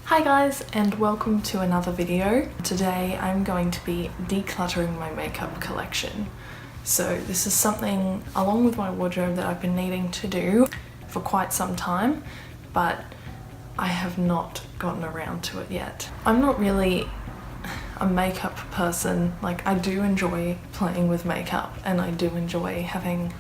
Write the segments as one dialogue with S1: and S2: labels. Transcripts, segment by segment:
S1: Hi guys, and welcome to another video. Today I'm going to be decluttering my makeup collection. So this is something along with my wardrobe that I've been needing to do for quite some time, but I have not gotten around to it yet. I'm not really a makeup person. Like, I do enjoy playing with makeup and I do enjoy having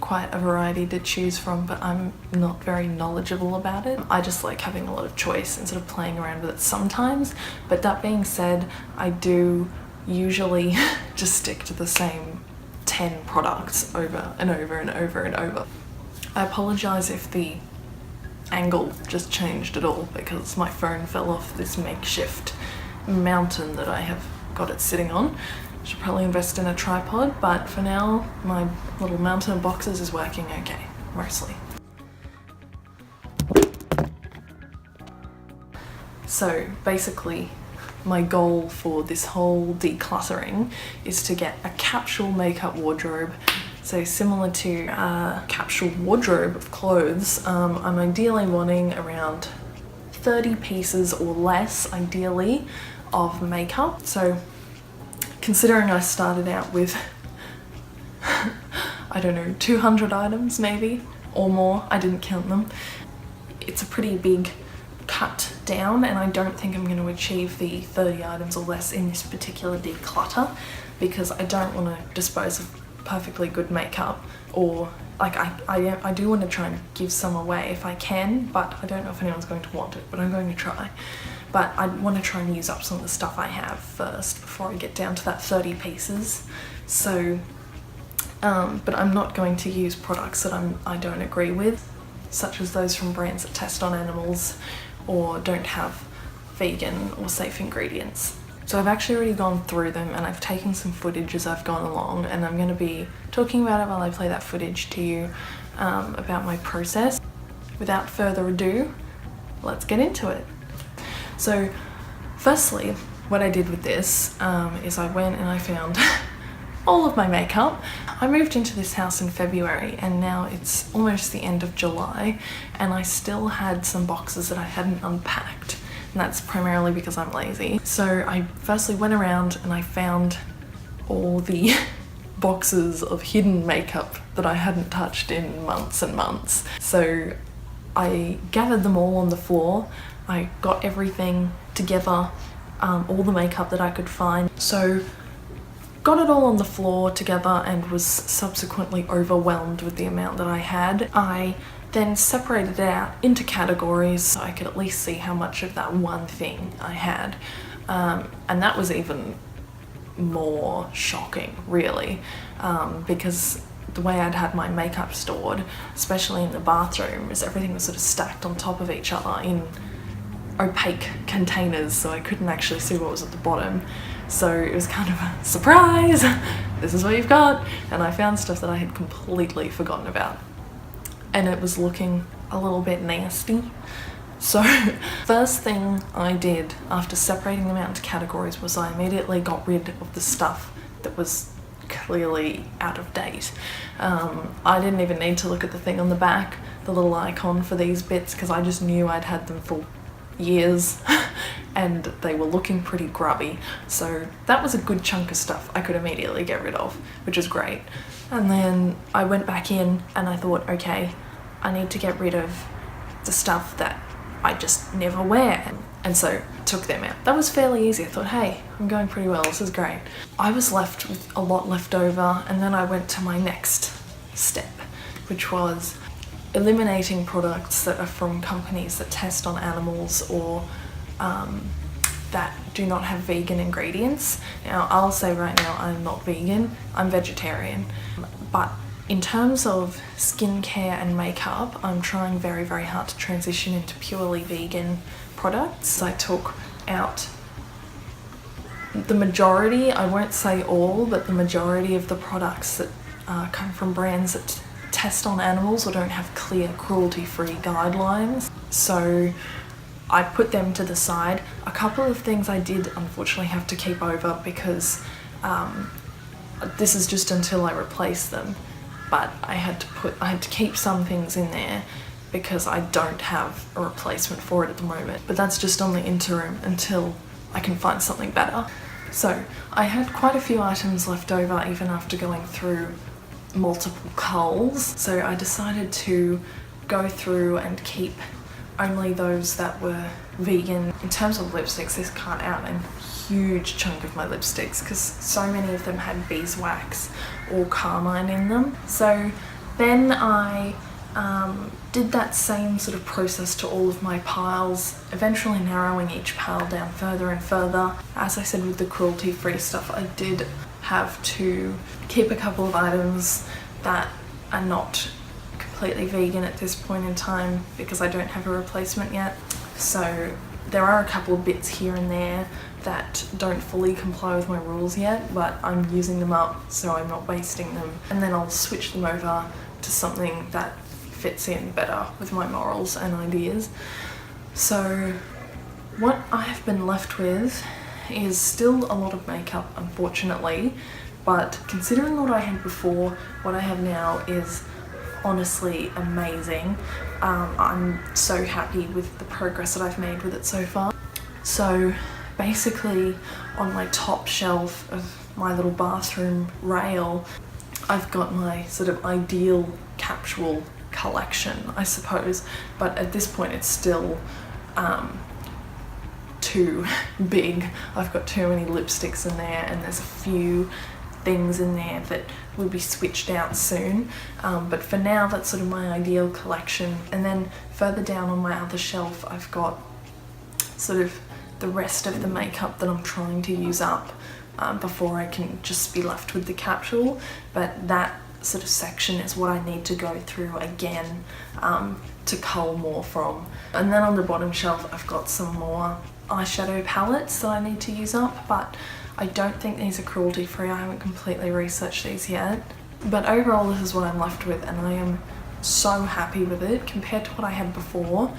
S1: quite a variety to choose from, but I'm not very knowledgeable about it. I just like having a lot of choice and sort of playing around with it sometimes. But that being said, I do usually just stick to the same 10 products over and over and over and over. I apologize if the angle just changed at all because my phone fell off this makeshift mountain that I have got it sitting on. Should probably invest in a tripod, but for now my little mountain of boxes is working okay, mostly. So basically my goal for this whole decluttering is to get a capsule makeup wardrobe. So similar to a capsule wardrobe of clothes, I'm ideally wanting around 30 pieces or less, ideally, of makeup. So considering I started out with, I don't know, 200 items maybe, or more, I didn't count them. It's a pretty big cut down and I don't think I'm going to achieve the 30 items or less in this particular declutter because I don't want to dispose of perfectly good makeup, or like I do want to try and give some away if I can, but I don't know if anyone's going to want it, but I'm going to try. But I want to try and use up some of the stuff I have first before I get down to that 30 pieces. So, but I'm not going to use products that I don't agree with, such as those from brands that test on animals or don't have vegan or safe ingredients. So I've actually already gone through them and I've taken some footage as I've gone along, and I'm going to be talking about it while I play that footage to you about my process. Without further ado, let's get into it. So firstly, what I did with this is I went and I found all of my makeup. I moved into this house in February and now it's almost the end of July and I still had some boxes that I hadn't unpacked, and that's primarily because I'm lazy. So I firstly went around and I found all the boxes of hidden makeup that I hadn't touched in months and months. So I gathered them all on the floor. I got everything together, all the makeup that I could find. So got it all on the floor together and was subsequently overwhelmed with the amount that I had. I then separated it out into categories so I could at least see how much of that one thing I had. And that was even more shocking, really, because the way I'd had my makeup stored, especially in the bathroom, is everything was sort of stacked on top of each other in opaque containers, so I couldn't actually see what was at the bottom. So it was kind of a surprise, this is what you've got, and I found stuff that I had completely forgotten about. And it was looking a little bit nasty. So first thing I did after separating them out into categories was I immediately got rid of the stuff that was clearly out of date. I didn't even need to look at the thing on the back, the little icon for these bits, because I just knew I'd had them for years and they were looking pretty grubby. So that was a good chunk of stuff I could immediately get rid of, which is great. And then I went back in and I thought, okay, I need to get rid of the stuff that I just never wear. And so took them out. That was fairly easy. I thought, hey, I'm going pretty well, this is great. I was left with a lot left over, and then I went to my next step, which was eliminating products that are from companies that test on animals or that do not have vegan ingredients. Now, I'll say right now I'm not vegan, I'm vegetarian, but in terms of skincare and makeup, I'm trying very, very hard to transition into purely vegan products. I took out the majority, I won't say all, but the majority of the products that come from brands that test on animals or don't have clear cruelty-free guidelines. So I put them to the side. A couple of things I did unfortunately have to keep over because this is just until I replace them. But I had to keep some things in there because I don't have a replacement for it at the moment. But that's just on the interim until I can find something better. So I had quite a few items left over even after going through multiple culls. So I decided to go through and keep only those that were vegan. In terms of lipsticks, this cut out a huge chunk of my lipsticks because so many of them had beeswax or carmine in them. So then I did that same sort of process to all of my piles, eventually narrowing each pile down further and further. As I said with the cruelty-free stuff, I did have to keep a couple of items that are not completely vegan at this point in time because I don't have a replacement yet. So there are a couple of bits here and there that don't fully comply with my rules yet, but I'm using them up so I'm not wasting them. And then I'll switch them over to something that fits in better with my morals and ideas. So what I have been left with is still a lot of makeup, unfortunately, but considering what I had before, what I have now is honestly amazing. I'm so happy with the progress that I've made with it so far. So basically on my top shelf of my little bathroom rail, I've got my sort of ideal capsule collection, I suppose, but at this point it's still too big. I've got too many lipsticks in there and there's a few things in there that will be switched out soon, but for now that's sort of my ideal collection. And then further down on my other shelf I've got sort of the rest of the makeup that I'm trying to use up before I can just be left with the capsule, but that sort of section is what I need to go through again to cull more from. And then on the bottom shelf I've got some more eyeshadow palettes that I need to use up, but I don't think these are cruelty free. I haven't completely researched these yet, but overall this is what I'm left with and I am so happy with it compared to what I had before.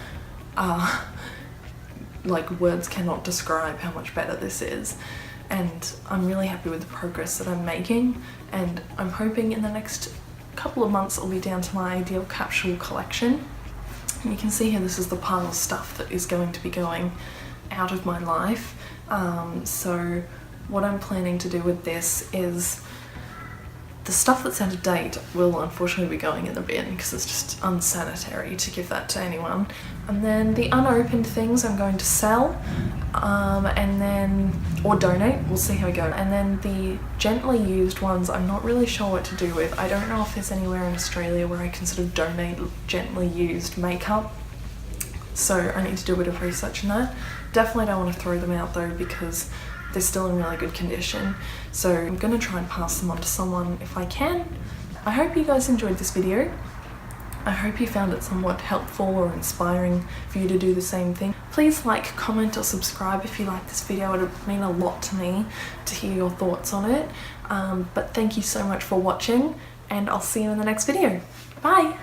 S1: Like words cannot describe how much better this is, and I'm really happy with the progress that I'm making, and I'm hoping in the next couple of months I'll be down to my ideal capsule collection. And you can see here this is the pile of stuff that is going to be going out of my life. So what I'm planning to do with this is the stuff that's out of date will unfortunately be going in the bin because it's just unsanitary to give that to anyone. And then the unopened things I'm going to sell, and then, or donate, we'll see how we go. And then the gently used ones I'm not really sure what to do with. I don't know if there's anywhere in Australia where I can sort of donate gently used makeup, so I need to do a bit of research on that. Definitely don't want to throw them out though because they're still in really good condition, so I'm gonna try and pass them on to someone if I can. I hope you guys enjoyed this video. I hope you found it somewhat helpful or inspiring for you to do the same thing. Please like, comment or subscribe if you like this video. It would mean a lot to me to hear your thoughts on it. But thank you so much for watching and I'll see you in the next video. Bye!